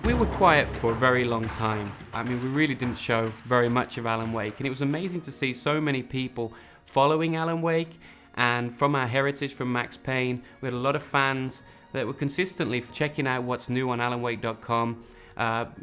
We were quiet for a very long time. I mean, we really didn't show very much of Alan Wake, and it was amazing to see so many people following Alan Wake. And from our heritage, from Max Payne, we had a lot of fans that were consistently checking out what's new on alanwake.com,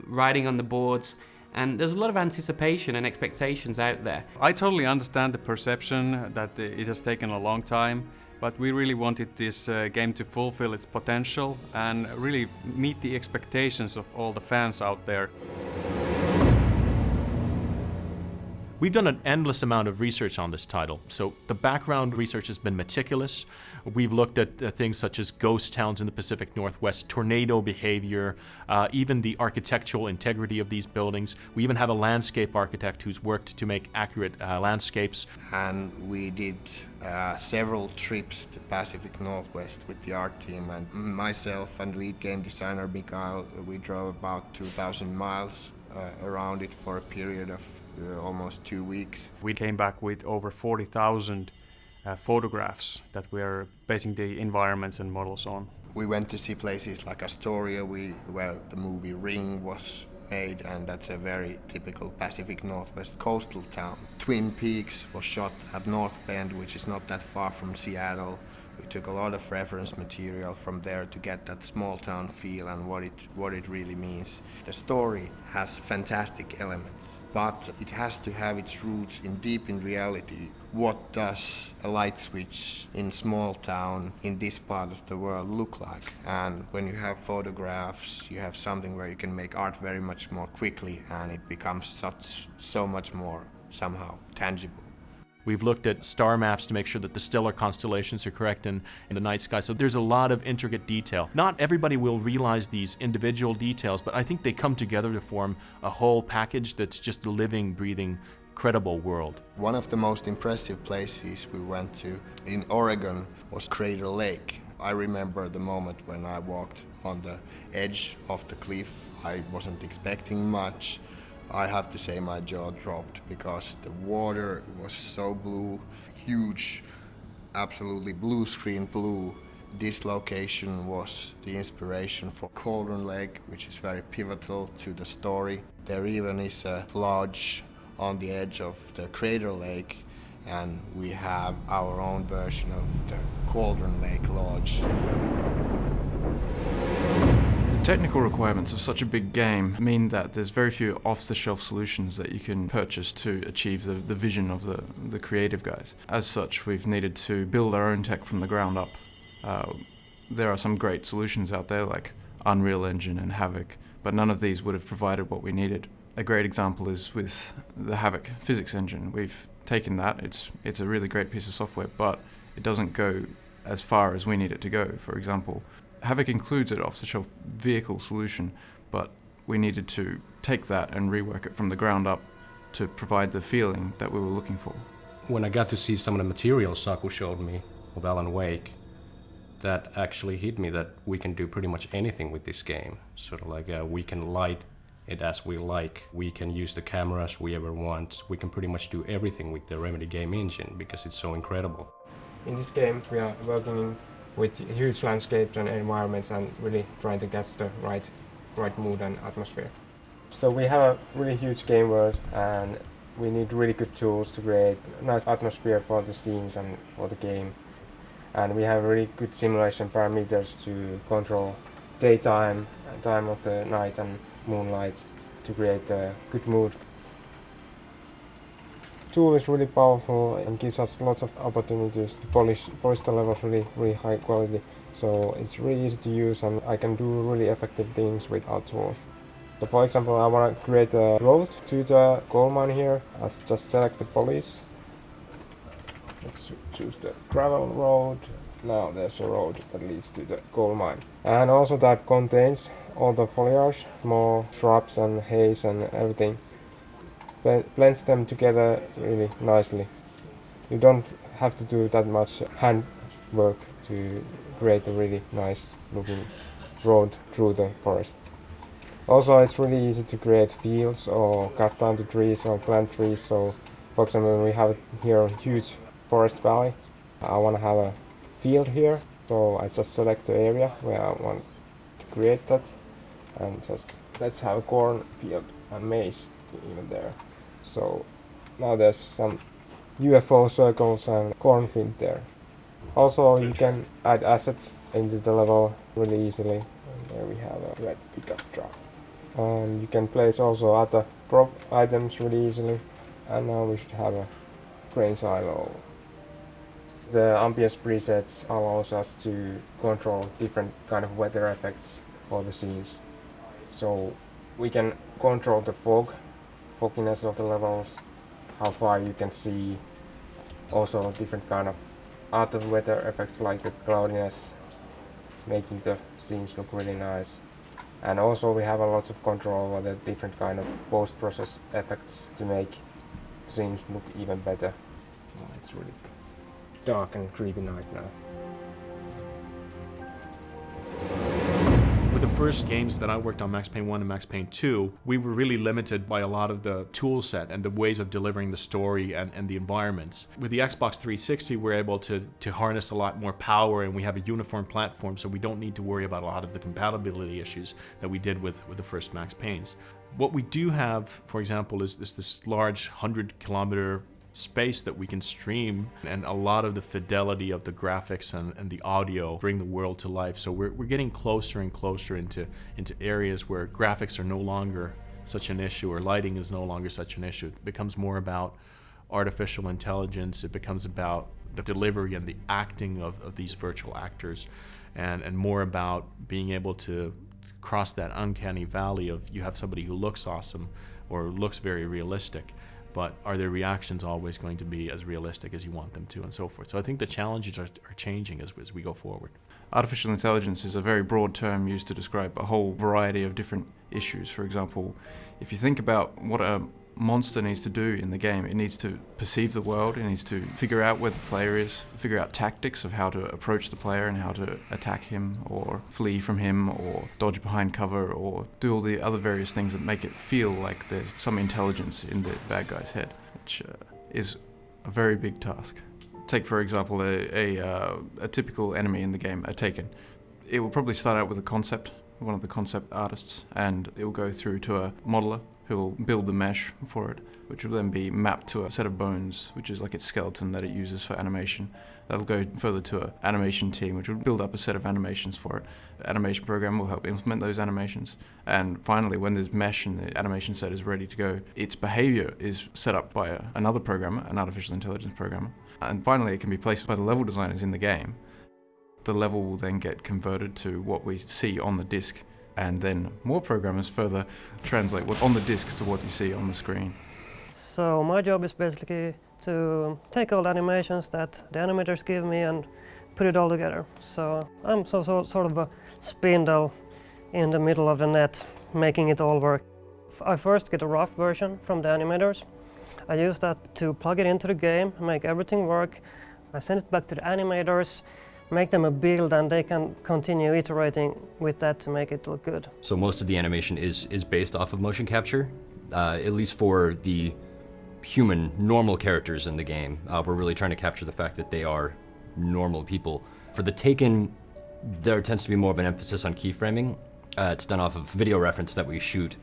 writing on the boards, and there's a lot of anticipation and expectations out there. I totally understand the perception that it has taken a long time, but we really wanted this game to fulfill its potential and really meet the expectations of all the fans out there. We've done an endless amount of research on this title, so the background research has been meticulous. We've looked at things such as ghost towns in the Pacific Northwest, tornado behavior, even the architectural integrity of these buildings. We even have a landscape architect who's worked to make accurate landscapes. And we did several trips to Pacific Northwest with the art team, and myself and lead game designer Mikael, we drove about 2,000 miles around it for a period of almost 2 weeks. We came back with over 40,000 photographs that we are basing the environments and models on. We went to see places like Astoria, where the movie Ring was made, and that's a very typical Pacific Northwest coastal town. Twin Peaks was shot at North Bend, which is not that far from Seattle. We took a lot of reference material from there to get that small town feel and what it really means. The story has fantastic elements, but it has to have its roots deep in reality. What does a light switch in small town in this part of the world look like? And when you have photographs, you have something where you can make art very much more quickly, and it becomes so much more somehow tangible. We've looked at star maps to make sure that the stellar constellations are correct in the night sky. So there's a lot of intricate detail. Not everybody will realize these individual details, but I think they come together to form a whole package that's just a living, breathing, credible world. One of the most impressive places we went to in Oregon was Crater Lake. I remember the moment when I walked on the edge of the cliff. I wasn't expecting much. I have to say my jaw dropped because the water was so blue, huge, absolutely blue screen blue. This location was the inspiration for Cauldron Lake, which is very pivotal to the story. There even is a lodge on the edge of the Crater Lake, and we have our own version of the Cauldron Lake Lodge. The technical requirements of such a big game mean that there's very few off-the-shelf solutions that you can purchase to achieve the vision of the creative guys. As such, we've needed to build our own tech from the ground up. There are some great solutions out there like Unreal Engine and Havoc, but none of these would have provided what we needed. A great example is with the Havoc physics engine. We've taken that, it's a really great piece of software, but it doesn't go as far as we need it to go. For example, Havoc includes an off-the-shelf vehicle solution, but we needed to take that and rework it from the ground up to provide the feeling that we were looking for. When I got to see some of the materials Saku showed me of Alan Wake, that actually hit me that we can do pretty much anything with this game. Sort of like we can light it as we like, we can use the cameras we ever want, we can pretty much do everything with the Remedy game engine because it's so incredible. In this game we are working with huge landscapes and environments and really trying to catch the right mood and atmosphere. So we have a really huge game world and we need really good tools to create a nice atmosphere for the scenes and for the game. And we have really good simulation parameters to control daytime, time of the night and moonlight to create a good mood. The tool is really powerful and gives us lots of opportunities to polish the levels really high quality. So it's really easy to use and I can do really effective things with our tool. So for example, I want to create a road to the coal mine here. I just select the police. Let's choose the gravel road. Now there's a road that leads to the coal mine. And also that contains all the foliage, more shrubs and haze and everything. Blends them together really nicely. You don't have to do that much hand work to create a really nice looking road through the forest. Also, it's really easy to create fields or cut down the trees or plant trees. So, for example, we have here a huge forest valley. I want to have a field here, so I just select the area where I want to create that and just let's have a cornfield and maize even there. So now there's some UFO circles and cornfield there. Also, you can add assets into the level really easily. And there we have a red pickup truck. And you can place also other prop items really easily. And now we should have a grain silo. The ambience presets allows us to control different kind of weather effects for the scenes. So we can control the fogginess of the levels, how far you can see, also different kind of other weather effects like the cloudiness, making the scenes look really nice. And also we have a lot of control over the different kind of post-process effects to make scenes look even better. Oh, it's really dark and creepy night now. With the first games that I worked on, Max Payne 1 and Max Payne 2, we were really limited by a lot of the tool set and the ways of delivering the story and the environments. With the Xbox 360, we're able to harness a lot more power, and we have a uniform platform, so we don't need to worry about a lot of the compatibility issues that we did with the first Max Paynes. What we do have, for example, is this large 100-kilometer space that we can stream, and a lot of the fidelity of the graphics and the audio bring the world to life. So we're getting closer and closer into areas where graphics are no longer such an issue, or lighting is no longer such an issue. It becomes more about artificial intelligence. It becomes about the delivery and the acting of these virtual actors, and more about being able to cross that uncanny valley of you have somebody who looks awesome or looks very realistic, but are their reactions always going to be as realistic as you want them to, and so forth. So I think the challenges are changing as we go forward. Artificial intelligence is a very broad term used to describe a whole variety of different issues. For example, if you think about what a monster needs to do in the game, it needs to perceive the world, it needs to figure out where the player is, figure out tactics of how to approach the player and how to attack him or flee from him or dodge behind cover or do all the other various things that make it feel like there's some intelligence in the bad guy's head, which is a very big task. Take, for example, a typical enemy in the game, a Taken. It will probably start out with a concept, one of the concept artists, and it will go through to a modeler who will build the mesh for it, which will then be mapped to a set of bones, which is like its skeleton that it uses for animation. That'll go further to an animation team, which will build up a set of animations for it. The animation program will help implement those animations. And finally, when this mesh and the animation set is ready to go, its behavior is set up by another programmer, an artificial intelligence programmer. And finally, it can be placed by the level designers in the game. The level will then get converted to what we see on the disc, and then more programmers further translate what's on the disc to what you see on the screen. So my job is basically to take all the animations that the animators give me and put it all together. So I'm sort of a spindle in the middle of the net, making it all work. I first get a rough version from the animators. I use that to plug it into the game, make everything work. I send it back to the animators, make them a build, and they can continue iterating with that to make it look good. So most of the animation is based off of motion capture, at least for the human, normal characters in the game. We're really trying to capture the fact that they are normal people. For the Taken, there tends to be more of an emphasis on keyframing. It's done off of video reference that we shoot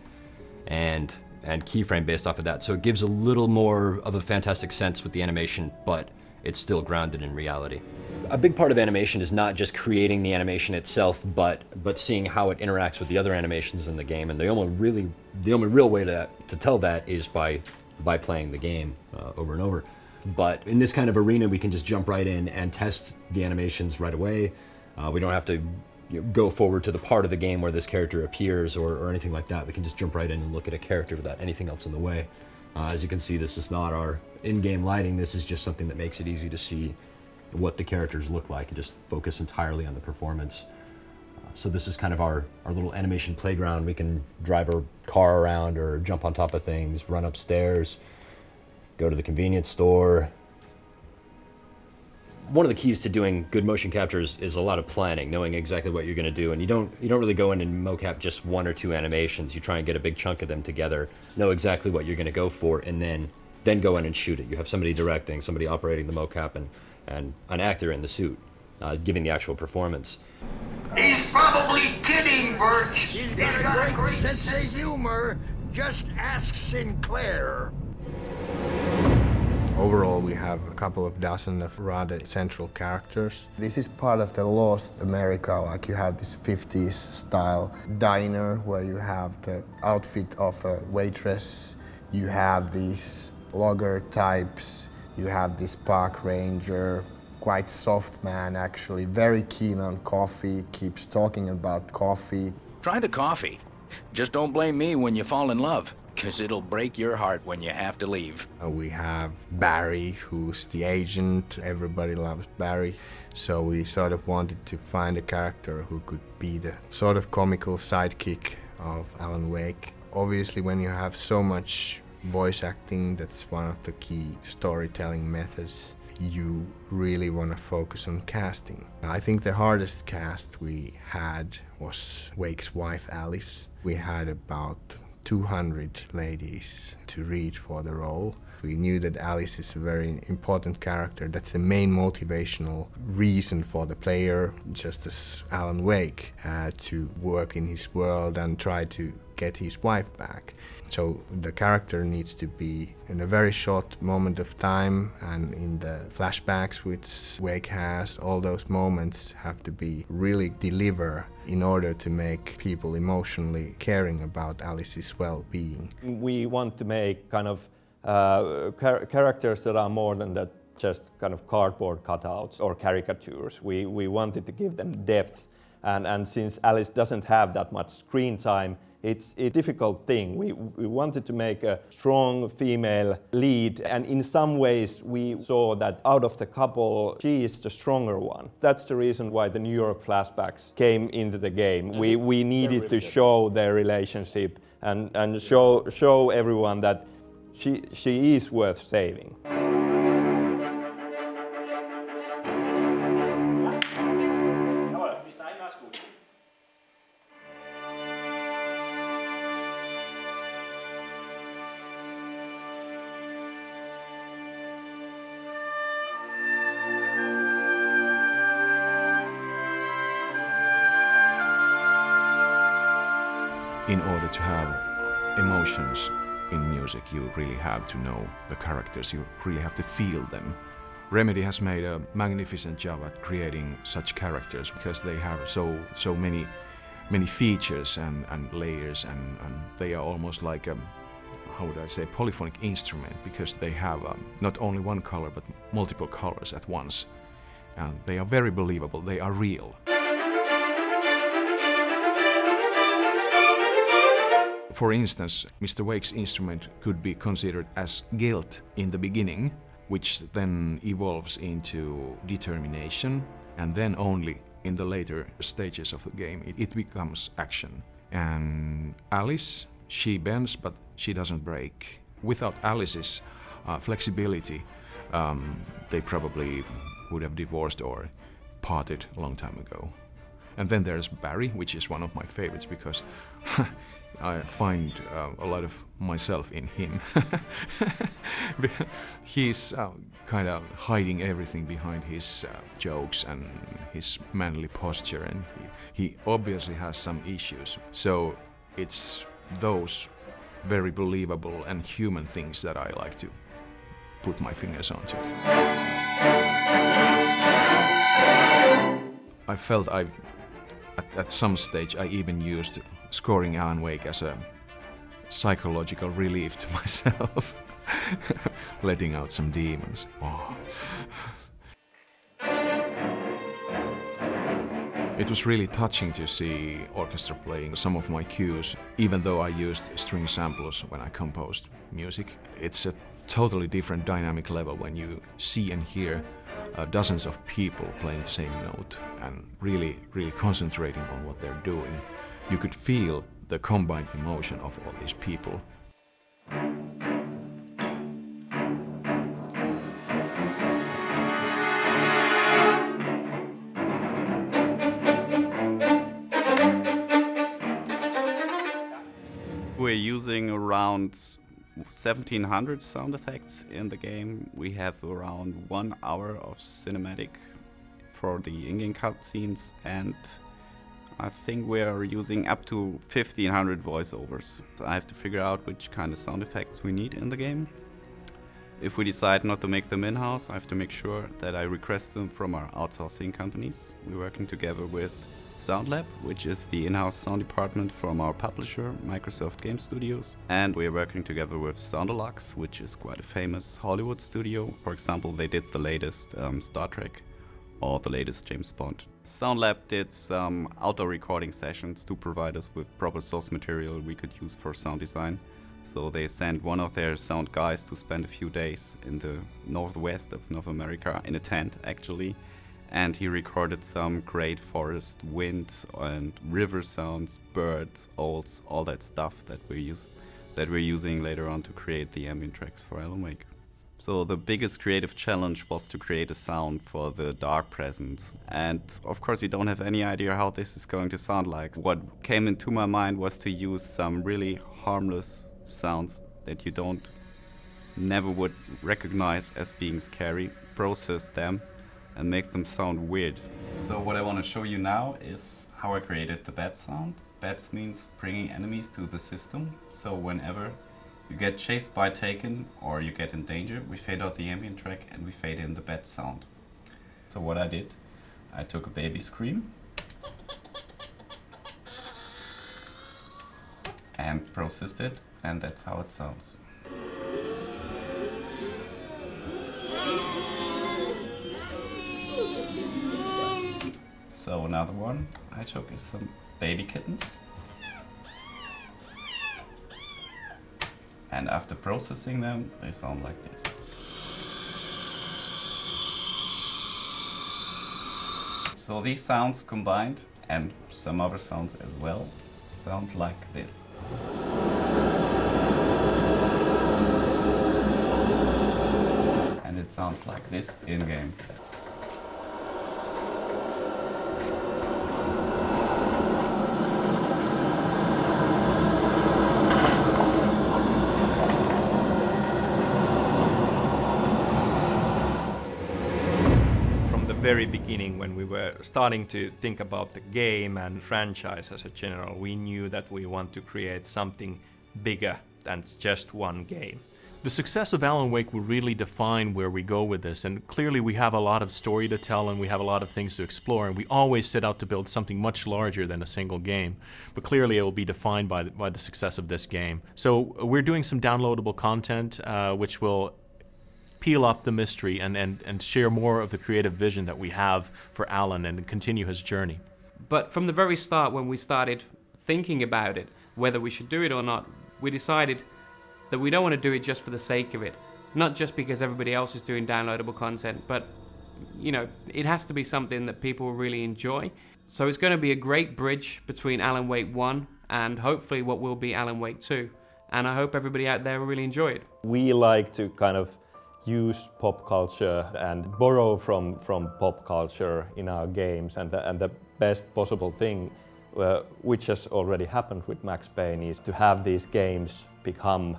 and keyframe based off of that. So it gives a little more of a fantastic sense with the animation, but it's still grounded in reality. A big part of animation is not just creating the animation itself, but seeing how it interacts with the other animations in the game. And the only real way to tell that is by playing the game over and over. But in this kind of arena, we can just jump right in and test the animations right away. We don't have to go forward to the part of the game where this character appears or anything like that. We can just jump right in and look at a character without anything else in the way. As you can see, this is not our in-game lighting. This is just something that makes it easy to see what the characters look like and just focus entirely on the performance. So this is kind of our little animation playground. We can drive our car around or jump on top of things, run upstairs, go to the convenience store. One of the keys to doing good motion captures is a lot of planning, knowing exactly what you're going to do. And you don't really go in and mocap just one or two animations. You try and get a big chunk of them together, know exactly what you're going to go for, and then go in and shoot it. You have somebody directing, somebody operating the mocap, and an actor in the suit. giving the actual performance. He's probably kidding, Birch. He's got a great sense of humor. Just ask Sinclair. Overall, we have a couple of dozen of rather central characters. This is part of the lost America, like you have this 50s style diner where you have the outfit of a waitress, you have these logger types, you have this park ranger, quite soft man actually, very keen on coffee, keeps talking about coffee. Try the coffee. Just don't blame me when you fall in love, 'cause it'll break your heart when you have to leave. We have Barry, who's the agent. Everybody loves Barry. So we sort of wanted to find a character who could be the sort of comical sidekick of Alan Wake. Obviously, when you have so much voice acting, that's one of the key storytelling methods. You really want to focus on casting. I think the hardest cast we had was Wake's wife, Alice. We had about 200 ladies to read for the role. We knew that Alice is a very important character. That's the main motivational reason for the player, just as Alan Wake, to work in his world and try to get his wife back. So the character needs to be in a very short moment of time, and in the flashbacks which Wake has, all those moments have to be really deliver in order to make people emotionally caring about Alice's well-being. We want to make kind of characters that are more than that just kind of cardboard cutouts or caricatures. We wanted to give them depth, and since Alice doesn't have that much screen time, it's a difficult thing. We wanted to make a strong female lead, and in some ways we saw that out of the couple, she is the stronger one. That's the reason why the New York flashbacks came into the game. We needed to show their relationship and show everyone that she is worth saving. In order to have emotions in music, you really have to know the characters, you really have to feel them. Remedy has made a magnificent job at creating such characters because they have so many features and layers, and they are almost like a, how would I say, polyphonic instrument, because they have not only one color but multiple colors at once. And they are very believable, they are real. For instance, Mr. Wake's instrument could be considered as guilt in the beginning, which then evolves into determination, and then only in the later stages of the game it becomes action. And Alice, she bends but she doesn't break. Without Alice's flexibility, they probably would have divorced or parted a long time ago. And then there's Barry, which is one of my favorites because I find a lot of myself in him. He's kind of hiding everything behind his jokes and his manly posture, and he obviously has some issues. So it's those very believable and human things that I like to put my fingers onto. I felt at some stage I even used scoring Alan Wake as a psychological relief to myself, letting out some demons. Oh. It was really touching to see orchestra playing some of my cues, even though I used string samples when I composed music. It's a totally different dynamic level when you see and hear dozens of people playing the same note and really concentrating on what they're doing. You could feel the combined emotion of all these people. We're using around 1700 sound effects in the game. We have around 1 hour of cinematic for the in-game cutscenes, and I think we're using up to 1500 voiceovers. I have to figure out which kind of sound effects we need in the game. If we decide not to make them in-house, I have to make sure that I request them from our outsourcing companies. We're working together with SoundLab, which is the in-house sound department from our publisher, Microsoft Game Studios. And we're working together with Soundalux, which is quite a famous Hollywood studio. For example, they did the latest Star Trek or the latest James Bond. SoundLab did some outdoor recording sessions to provide us with proper source material we could use for sound design. So they sent one of their sound guys to spend a few days in the northwest of North America, in a tent actually, and he recorded some great forest, wind and river sounds, birds, owls, all that stuff that we're using later on to create the ambient tracks for Alan Wake. So the biggest creative challenge was to create a sound for the dark presence. And of course you don't have any idea how this is going to sound like. What came into my mind was to use some really harmless sounds that you never would recognize as being scary, process them and make them sound weird. So what I want to show you now is how I created the bat sound. Bats means bringing enemies to the system. So whenever you get chased by Taken or you get in danger, we fade out the ambient track and we fade in the bat sound. So what I did, I took a baby scream and processed it, and that's how it sounds. So another one I took is some baby kittens. And after processing them, they sound like this. So these sounds combined, and some other sounds as well, sound like this. And it sounds like this in-game. Very beginning, when we were starting to think about the game and franchise as a general, we knew that we want to create something bigger than just one game. The success of Alan Wake will really define where we go with this, and clearly we have a lot of story to tell and we have a lot of things to explore, and we always set out to build something much larger than a single game, but clearly it will be defined by the success of this game. So we're doing some downloadable content which will peel up the mystery and share more of the creative vision that we have for Alan and continue his journey. But from the very start, when we started thinking about it, whether we should do it or not, we decided that we don't want to do it just for the sake of it. Not just because everybody else is doing downloadable content, but it has to be something that people will really enjoy. So it's going to be a great bridge between Alan Wake 1 and hopefully what will be Alan Wake 2. And I hope everybody out there will really enjoy it. We like to kind of use pop culture and borrow from pop culture in our games, and the best possible thing, which has already happened with Max Payne, is to have these games become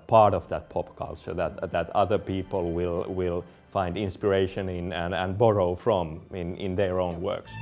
part of that pop culture that other people will find inspiration in and borrow from in their own works.